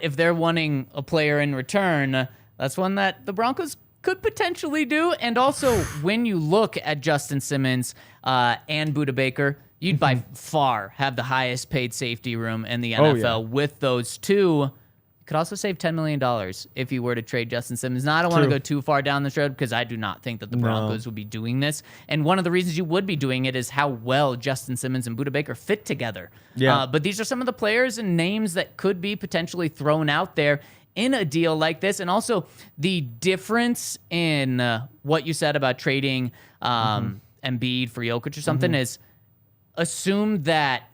if they're wanting a player in return, that's one that the Broncos could potentially do. And also, when you look at Justin Simmons and Budda Baker, you'd by far have the highest paid safety room in the NFL with those two. Could also save $10 million if you were to trade Justin Simmons. Now, I don't want to go too far down this road because I do not think that the Broncos would be doing this. And one of the reasons you would be doing it is how well Justin Simmons and Budda Baker fit together. Yeah. But these are some of the players and names that could be potentially thrown out there in a deal like this. And also the difference in what you said about trading Embiid for Jokic or something is assume that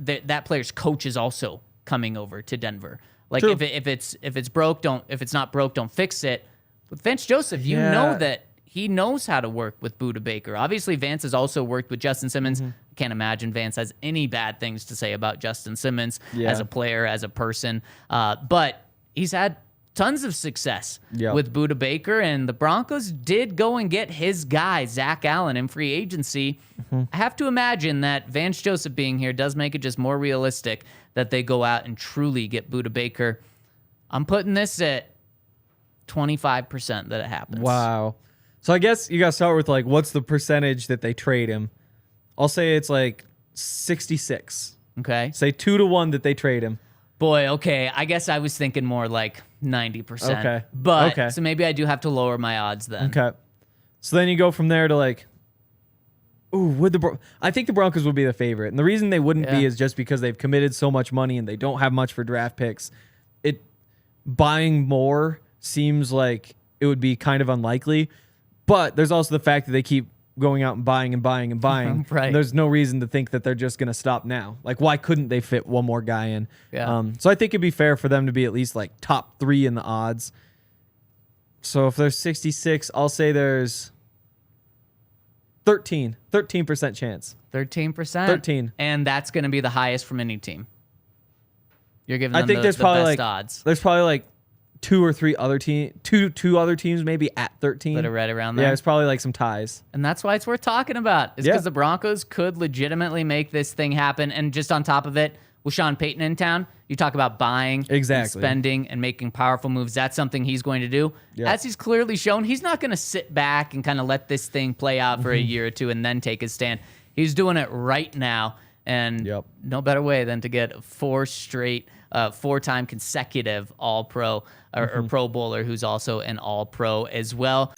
that player's coach is also coming over to Denver. Like if it's broke, if it's not broke, don't fix it. With Vance Joseph, you know that he knows how to work with Budda Baker. Obviously, Vance has also worked with Justin Simmons. I can't imagine Vance has any bad things to say about Justin Simmons as a player, as a person. But he's had tons of success with Budda Baker, and the Broncos did go and get his guy, Zach Allen, in free agency. I have to imagine that Vance Joseph being here does make it just more realistic that they go out and truly get Budda Baker. I'm putting this at 25% that it happens. Wow. So I guess you got to start with, like, what's the percentage that they trade him? I'll say it's like 66. Okay. Say 2-1 that they trade him. Boy, okay. I guess I was thinking more like 90%. Okay. But so maybe I do have to lower my odds then. Okay. So then you go from there to like, I think the Broncos would be the favorite. And the reason they wouldn't be is just because they've committed so much money and they don't have much for draft picks. Buying more seems like it would be kind of unlikely. But there's also the fact that they keep going out and buying and buying and buying. Right. And there's no reason to think that they're just going to stop now. Like, why couldn't they fit one more guy in? Yeah. So I think it'd be fair for them to be at least like top 3 in the odds. So if there's 66, I'll say there's 13% chance. 13%? 13. And that's going to be the highest from any team. You're giving them there's the probably best odds. There's probably like two other teams maybe at 13 that are right around there. Yeah, it's probably like some ties. And that's why it's worth talking about. It's because the Broncos could legitimately make this thing happen. And just on top of it, with Sean Payton in town, you talk about buying, and spending, and making powerful moves. That's something he's going to do. Yeah. As he's clearly shown, he's not going to sit back and kind of let this thing play out for a year or two and then take his stand. He's doing it right now. And no better way than to get 4-time consecutive All-Pro or Pro Bowler who's also an All-Pro as well.